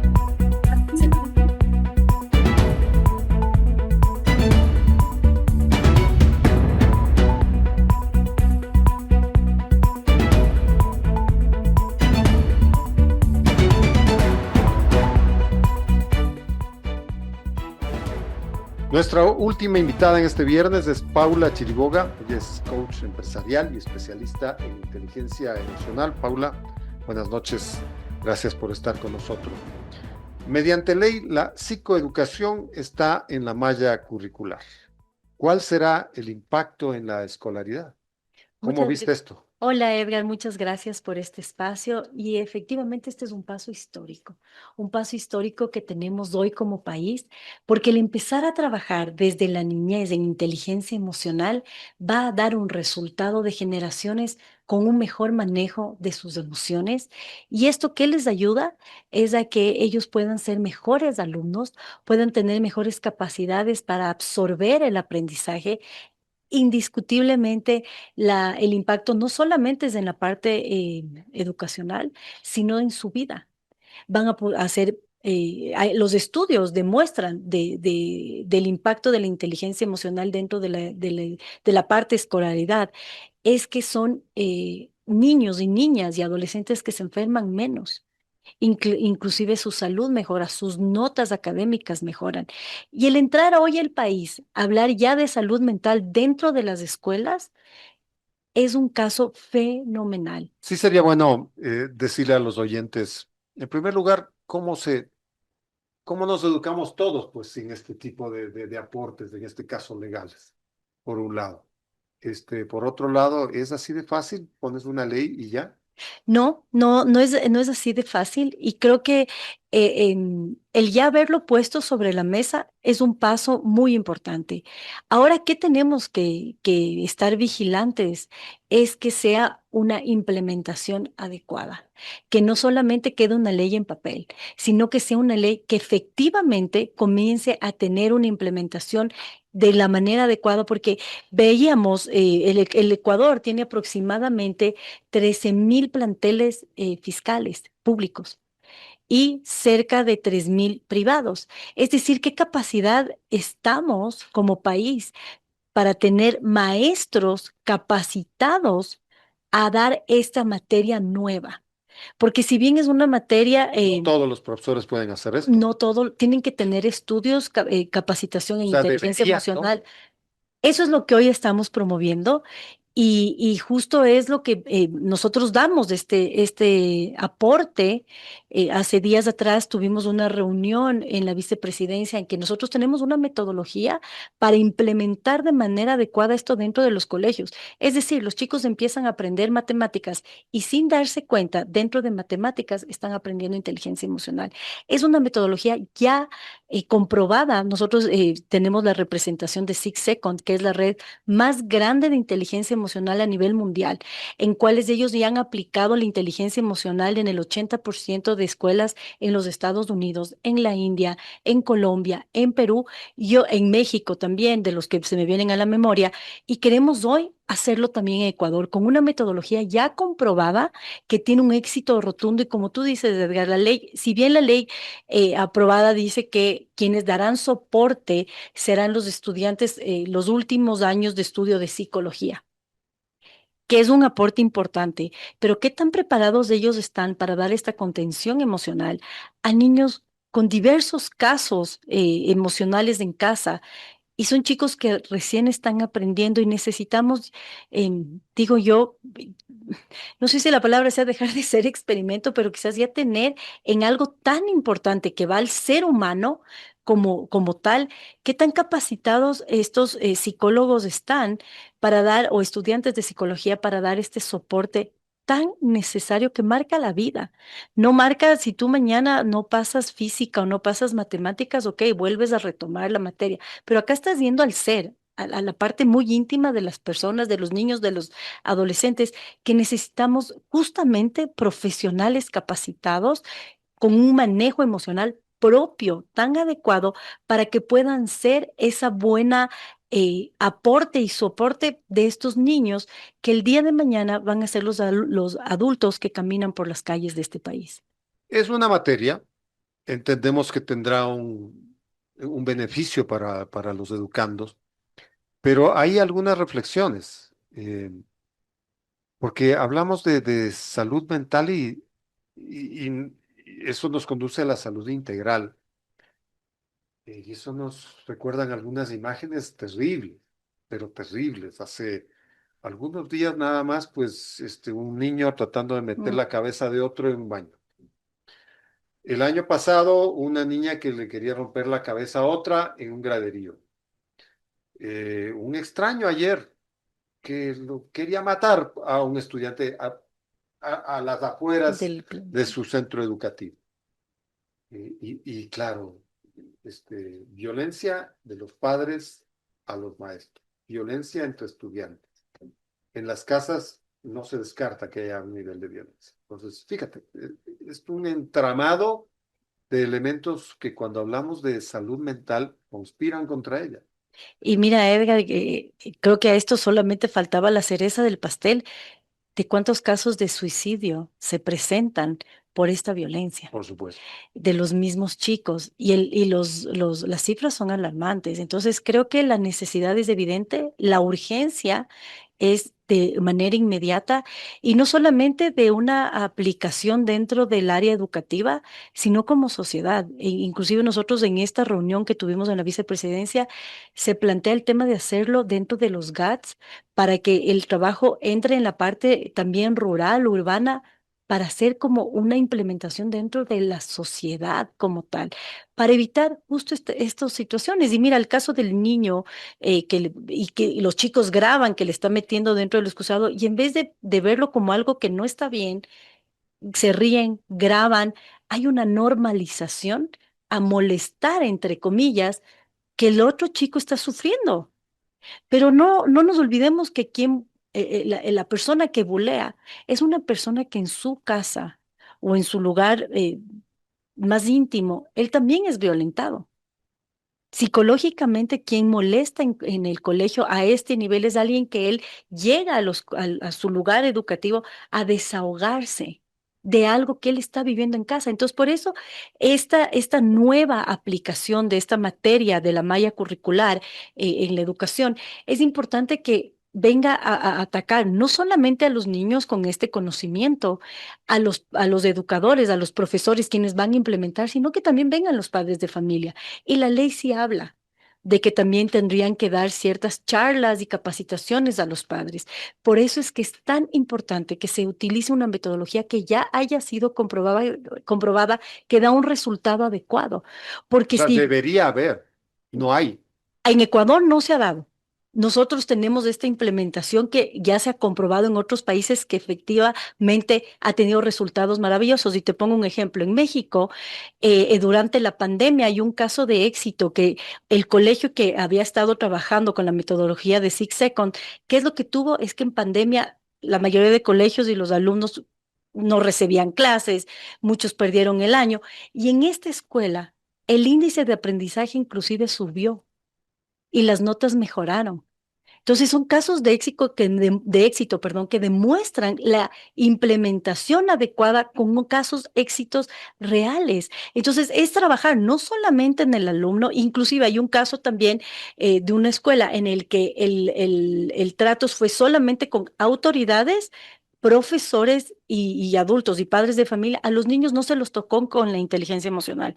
Nuestra última invitada en este viernes es Paula Chiriboga. Ella es coach empresarial y especialista en inteligencia emocional. Paula, buenas noches. Gracias por estar con nosotros. Mediante ley, la psicoeducación está en la malla curricular. ¿Cuál será el impacto en la escolaridad? ¿Cómo viste esto? Hola Edgar, muchas gracias por este espacio y efectivamente este es un paso histórico que tenemos hoy como país, porque el empezar a trabajar desde la niñez en inteligencia emocional va a dar un resultado de generaciones con un mejor manejo de sus emociones. ¿Y esto qué les ayuda? Es a que ellos puedan ser mejores alumnos, puedan tener mejores capacidades para absorber el aprendizaje. Indiscutiblemente, el impacto no solamente es en la parte educacional, sino en su vida. Van a hacer, los estudios demuestran del impacto de la inteligencia emocional dentro de la parte escolaridad, es que son niños y niñas y adolescentes que se enferman menos. Inclusive su salud mejora, sus notas académicas mejoran. Y el entrar hoy al país, hablar ya de salud mental dentro de las escuelas, es un caso fenomenal. Sí sería bueno decirle a los oyentes, en primer lugar, cómo nos educamos todos, pues, sin este tipo de aportes, en este caso legales, por un lado. Por otro lado, ¿es así de fácil? Pones una ley y ya. No es así de fácil y creo que el ya haberlo puesto sobre la mesa es un paso muy importante. Ahora, ¿qué tenemos que estar vigilantes? Es que sea una implementación adecuada, que no solamente quede una ley en papel, sino que sea una ley que efectivamente comience a tener una implementación de la manera adecuada, porque veíamos, el Ecuador tiene aproximadamente 13.000 planteles fiscales públicos y cerca de 3.000 privados. Es decir, ¿qué capacidad estamos como país para tener maestros capacitados a dar esta materia nueva? Porque si bien es una materia, No todos los profesores pueden hacer esto. no todo, tienen que tener estudios, capacitación en O sea, inteligencia deberían, ¿no? emocional. Eso es lo que hoy estamos promoviendo y justo es lo que nosotros damos este aporte. Hace días atrás tuvimos una reunión en la vicepresidencia en que nosotros tenemos una metodología para implementar de manera adecuada esto dentro de los colegios. Es decir, los chicos empiezan a aprender matemáticas y sin darse cuenta, dentro de matemáticas están aprendiendo inteligencia emocional. Es una metodología ya comprobada. Nosotros tenemos la representación de Six Second, que es la red más grande de inteligencia emocional a nivel mundial, en cuales ellos ya han aplicado la inteligencia emocional en el 80% de escuelas en los Estados Unidos, en la India, en Colombia, en Perú, yo en México también, de los que se me vienen a la memoria, y queremos hoy hacerlo también en Ecuador con una metodología ya comprobada que tiene un éxito rotundo y como tú dices, Edgar, la ley, si bien la ley aprobada dice que quienes darán soporte serán los estudiantes los últimos años de estudio de psicología, que es un aporte importante, pero ¿qué tan preparados ellos están para dar esta contención emocional a niños con diversos casos emocionales en casa? Y son chicos que recién están aprendiendo y necesitamos, digo yo, no sé si la palabra sea dejar de ser experimento, pero quizás ya tener en algo tan importante que va al ser humano como tal, qué tan capacitados estos psicólogos están para dar, o estudiantes de psicología para dar este soporte tan necesario que marca la vida. No marca si tú mañana no pasas física o no pasas matemáticas, ok, vuelves a retomar la materia, pero acá estás yendo al ser, a la parte muy íntima de las personas, de los niños, de los adolescentes, que necesitamos justamente profesionales capacitados con un manejo emocional propio, tan adecuado para que puedan ser esa buena aporte y soporte de estos niños que el día de mañana van a ser los adultos que caminan por las calles de este país. Es una materia, entendemos que tendrá un beneficio para los educandos, pero hay algunas reflexiones, porque hablamos de salud mental y eso nos conduce a la salud integral. Y eso nos recuerdan algunas imágenes terribles, pero terribles. Hace algunos días nada más, pues, un niño tratando de meter Mm. la cabeza de otro en un baño. El año pasado, una niña que le quería romper la cabeza a otra en un graderío. Un extraño ayer que lo quería matar a un estudiante a las afueras Del plan. de su centro educativo. Y claro, violencia de los padres a los maestros, violencia entre estudiantes. En las casas no se descarta que haya un nivel de violencia. Entonces, fíjate, es un entramado de elementos que cuando hablamos de salud mental conspiran contra ella. Y mira, Edgar, creo que a esto solamente faltaba la cereza del pastel de cuántos casos de suicidio se presentan por esta violencia Por supuesto. de los mismos chicos las cifras son alarmantes. Entonces, creo que la necesidad es evidente, la urgencia es de manera inmediata y no solamente de una aplicación dentro del área educativa, sino como sociedad. Inclusive nosotros en esta reunión que tuvimos en la vicepresidencia, se plantea el tema de hacerlo dentro de los GATS para que el trabajo entre en la parte también rural, urbana, para hacer como una implementación dentro de la sociedad como tal, para evitar justo estas situaciones. Y mira, el caso del niño y que los chicos graban que le está metiendo dentro del excusado y en vez de verlo como algo que no está bien, se ríen, graban, hay una normalización a molestar, entre comillas, que el otro chico está sufriendo. Pero no nos olvidemos que la persona que bulea es una persona que en su casa o en su lugar más íntimo, él también es violentado. Psicológicamente, quien molesta en el colegio a este nivel es alguien que él llega a su lugar educativo a desahogarse de algo que él está viviendo en casa. Entonces, por eso, esta nueva aplicación de esta materia de la malla curricular en la educación es importante que venga a atacar no solamente a los niños con este conocimiento, a los educadores, a los profesores quienes van a implementar, sino que también vengan los padres de familia. Y la ley sí habla de que también tendrían que dar ciertas charlas y capacitaciones a los padres. Por eso es que es tan importante que se utilice una metodología que ya haya sido comprobada que da un resultado adecuado. O Porque sea, si debería haber, no hay. en Ecuador no se ha dado. Nosotros tenemos esta implementación que ya se ha comprobado en otros países que efectivamente ha tenido resultados maravillosos. Y te pongo un ejemplo. En México, durante la pandemia hay un caso de éxito que el colegio que había estado trabajando con la metodología de Six Second, ¿qué es lo que tuvo? Es que en pandemia la mayoría de colegios y los alumnos no recibían clases, muchos perdieron el año. Y en esta escuela, el índice de aprendizaje inclusive subió y las notas mejoraron. Entonces son casos de éxito, perdón, que demuestran la implementación adecuada con casos éxitos reales. Entonces es trabajar no solamente en el alumno, inclusive hay un caso también de una escuela en el que el trato fue solamente con autoridades, profesores y adultos y padres de familia. A los niños no se los tocó con la inteligencia emocional.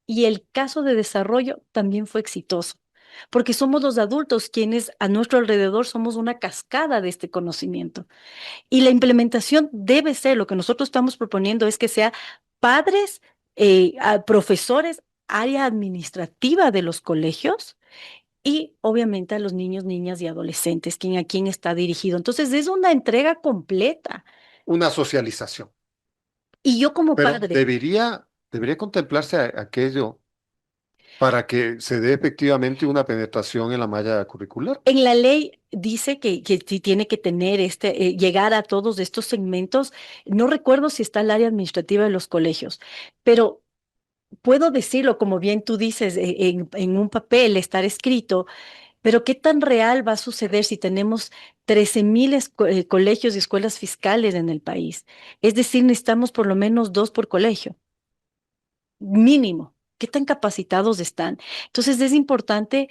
Y el caso de desarrollo también fue exitoso, porque somos los adultos quienes a nuestro alrededor somos una cascada de este conocimiento. Y la implementación debe ser, lo que nosotros estamos proponiendo es que sea padres, profesores, área administrativa de los colegios y obviamente a los niños, niñas y adolescentes, a quien está dirigido. Entonces es una entrega completa una socialización. Y yo como Pero padre, debería contemplarse aquello para que se dé efectivamente una penetración en la malla curricular. en la ley dice que sí tiene que tener llegar a todos estos segmentos. No recuerdo si está el área administrativa de los colegios, pero puedo decirlo, como bien tú dices, en un papel, estar escrito, pero ¿qué tan real va a suceder si tenemos 13,000 colegios y escuelas fiscales en el país? Es decir, necesitamos por lo menos 2 por colegio, mínimo. ¿Qué tan capacitados están? Entonces es importante,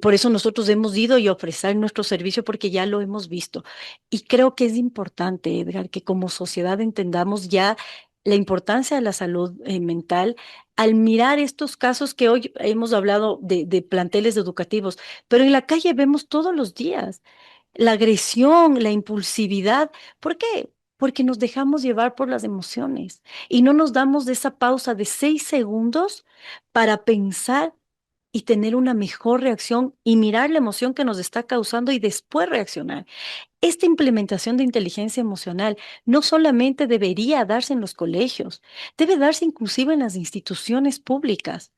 por eso nosotros hemos ido y ofrecer nuestro servicio porque ya lo hemos visto. Y creo que es importante, Edgar, que como sociedad entendamos ya la importancia de la salud mental al mirar estos casos que hoy hemos hablado de planteles educativos, pero en la calle vemos todos los días la agresión, la impulsividad. ¿Por qué? Porque nos dejamos llevar por las emociones y no nos damos de esa pausa de 6 segundos para pensar y tener una mejor reacción y mirar la emoción que nos está causando y después reaccionar. Esta implementación de inteligencia emocional no solamente debería darse en los colegios, debe darse inclusive en las instituciones públicas.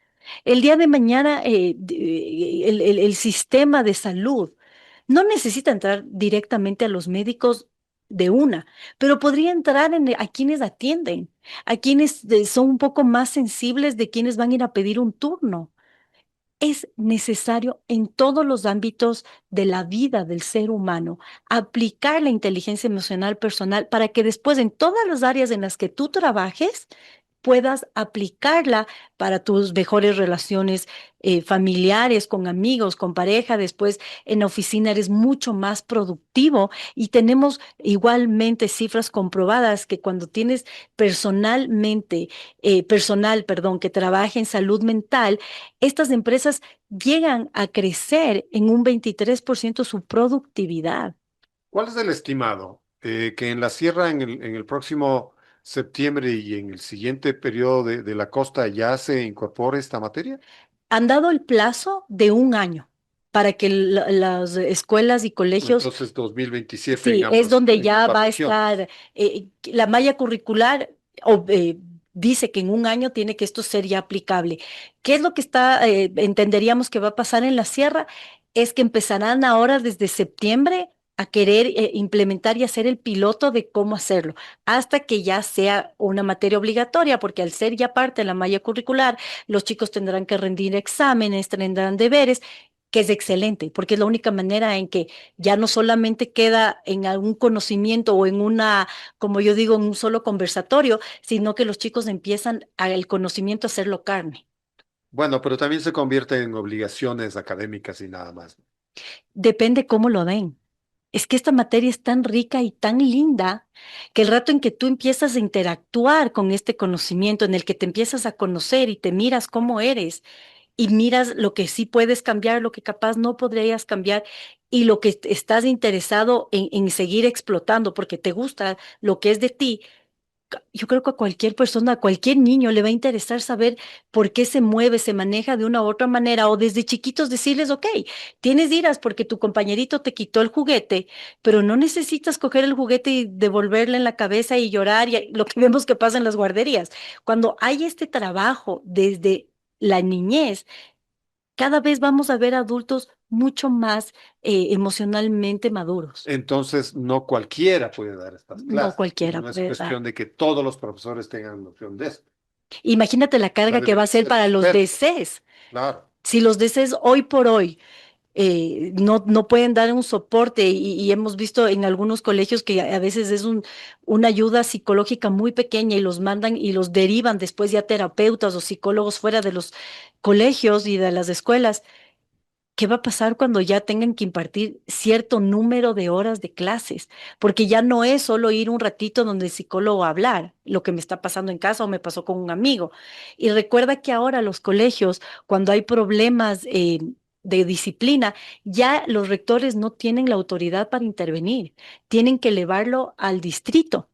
El día de mañana, el sistema de salud no necesita entrar directamente a los médicos de una, pero podría entrar a quienes atienden, a quienes son un poco más sensibles de quienes van a ir a pedir un turno. Es necesario en todos los ámbitos de la vida del ser humano aplicar la inteligencia emocional personal para que después en todas las áreas en las que tú trabajes puedas aplicarla para tus mejores relaciones familiares, con amigos, con pareja. Después en la oficina eres mucho más productivo y tenemos igualmente cifras comprobadas que cuando tienes personal, perdón, que trabaja en salud mental, estas empresas llegan a crecer en un 23% su productividad. ¿Cuál es el estimado? Que en la sierra, en el próximo septiembre y en el siguiente periodo de la costa ya se incorpore esta materia. Han dado el plazo de un año para que las escuelas y colegios. Entonces, 2027 Sí, es donde en ya ambas va a regiones. estar la malla curricular. Dice que en un año tiene que esto ser ya aplicable. ¿Qué es lo que entenderíamos que va a pasar en la sierra? Es que empezarán ahora desde septiembre a querer implementar y hacer el piloto de cómo hacerlo, hasta que ya sea una materia obligatoria, porque al ser ya parte de la malla curricular, los chicos tendrán que rendir exámenes, tendrán deberes, que es excelente, porque es la única manera en que ya no solamente queda en algún conocimiento o en una, como yo digo, en un solo conversatorio, sino que los chicos empiezan el conocimiento a hacerlo carne. Bueno, pero también se convierte en obligaciones académicas y nada más. Depende cómo lo den. Es que esta materia es tan rica y tan linda que el rato en que tú empiezas a interactuar con este conocimiento, en el que te empiezas a conocer y te miras cómo eres y miras lo que sí puedes cambiar, lo que capaz no podrías cambiar y lo que estás interesado en seguir explotando porque te gusta lo que es de ti. Yo creo que a cualquier persona, a cualquier niño le va a interesar saber por qué se mueve, se maneja de una u otra manera, o desde chiquitos decirles, ok, tienes iras porque tu compañerito te quitó el juguete, pero no necesitas coger el juguete y devolverle en la cabeza y llorar, y lo que vemos que pasa en las guarderías. Cuando hay este trabajo desde la niñez, cada vez vamos a ver adultos mucho más emocionalmente maduros. Entonces, no cualquiera puede dar estas No clases. cualquiera No es puede dar. cuestión de que todos los profesores tengan noción de esto. Imagínate la O sea, carga que va a deberían ser ser para los expertos. DCs. Claro. Si los DCs hoy por hoy no pueden dar un soporte y hemos visto en algunos colegios que a veces es una ayuda psicológica muy pequeña y los mandan y los derivan después ya terapeutas o psicólogos fuera de los colegios y de las escuelas. ¿Qué va a pasar cuando ya tengan que impartir cierto número de horas de clases? Porque ya no es solo ir un ratito donde el psicólogo a hablar, lo que me está pasando en casa o me pasó con un amigo. Y recuerda que ahora los colegios, cuando hay problemas de disciplina, ya los rectores no tienen la autoridad para intervenir, tienen que elevarlo al distrito.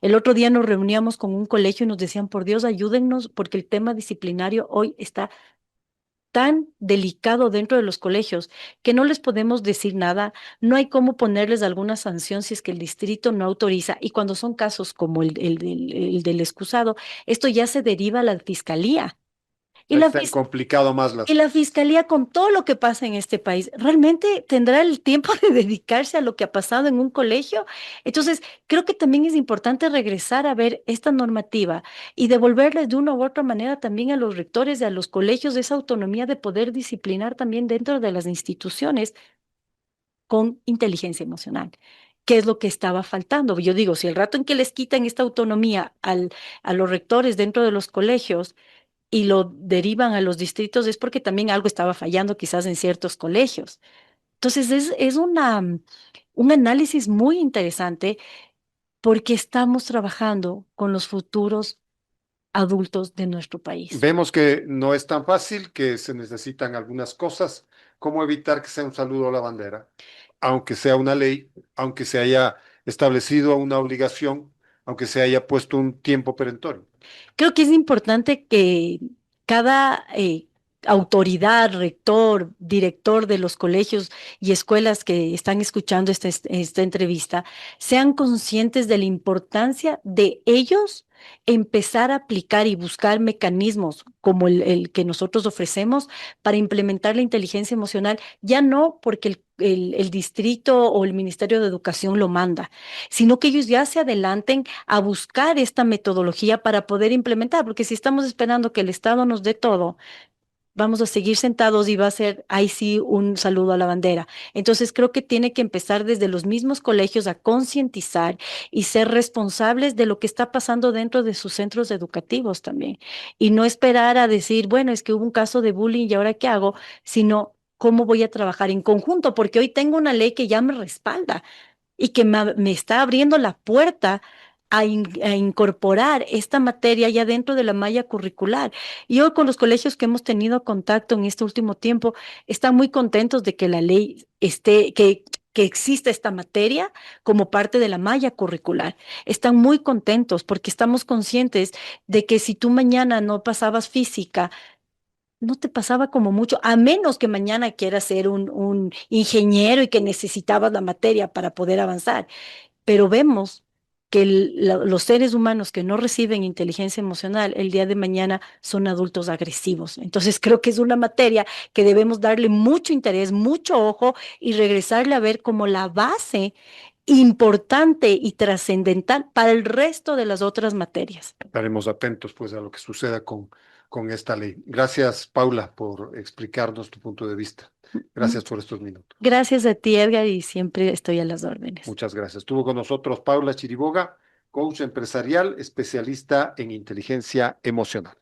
El otro día nos reuníamos con un colegio y nos decían, por Dios, ayúdennos porque el tema disciplinario hoy está tan delicado dentro de los colegios que no les podemos decir nada, no hay cómo ponerles alguna sanción si es que el distrito no autoriza. Y cuando son casos como el del excusado, esto ya se deriva a la fiscalía. Y Ahí la, está fis- complicado más las y la fiscalía, con todo lo que pasa en este país, ¿realmente tendrá el tiempo de dedicarse a lo que ha pasado en un colegio? Entonces, creo que también es importante regresar a ver esta normativa y devolverles de una u otra manera también a los rectores y a los colegios esa autonomía de poder disciplinar también dentro de las instituciones con inteligencia emocional. ¿Qué es lo que estaba faltando? Yo digo, si el rato en que les quitan esta autonomía a los rectores dentro de los colegios, y lo derivan a los distritos es porque también algo estaba fallando quizás en ciertos colegios. Entonces es un análisis muy interesante porque estamos trabajando con los futuros adultos de nuestro país. Vemos que no es tan fácil, que se necesitan algunas cosas. ¿Cómo evitar que sea un saludo a la bandera? Aunque sea una ley, aunque se haya establecido una obligación, aunque se haya puesto un tiempo perentorio. Creo que es importante que cada autoridad, rector, director de los colegios y escuelas que están escuchando esta entrevista sean conscientes de la importancia de ellos empezar a aplicar y buscar mecanismos como el que nosotros ofrecemos para implementar la inteligencia emocional, ya no porque el distrito o el Ministerio de Educación lo manda, sino que ellos ya se adelanten a buscar esta metodología para poder implementar, porque si estamos esperando que el Estado nos dé todo, vamos a seguir sentados y va a ser ahí sí un saludo a la bandera. Entonces creo que tiene que empezar desde los mismos colegios a concientizar y ser responsables de lo que está pasando dentro de sus centros educativos también. Y no esperar a decir, bueno, es que hubo un caso de bullying y ahora qué hago, sino cómo voy a trabajar en conjunto, porque hoy tengo una ley que ya me respalda y que me está abriendo la puerta a incorporar esta materia ya dentro de la malla curricular. Y hoy con los colegios que hemos tenido contacto en este último tiempo, están muy contentos de que la ley esté, que exista esta materia como parte de la malla curricular. Están muy contentos porque estamos conscientes de que si tú mañana no pasabas física, no te pasaba como mucho, a menos que mañana quieras ser un ingeniero y que necesitabas la materia para poder avanzar. Pero vemos que los seres humanos que no reciben inteligencia emocional el día de mañana son adultos agresivos. Entonces creo que es una materia que debemos darle mucho interés, mucho ojo y regresarle a ver como la base importante y trascendental para el resto de las otras materias. Estaremos atentos pues a lo que suceda con esta ley. Gracias, Paula, por explicarnos tu punto de vista. Gracias por estos minutos. Gracias a ti, Edgar, y siempre estoy a las órdenes. Muchas gracias. Estuvo con nosotros Paula Chiriboga, coach empresarial, especialista en inteligencia emocional.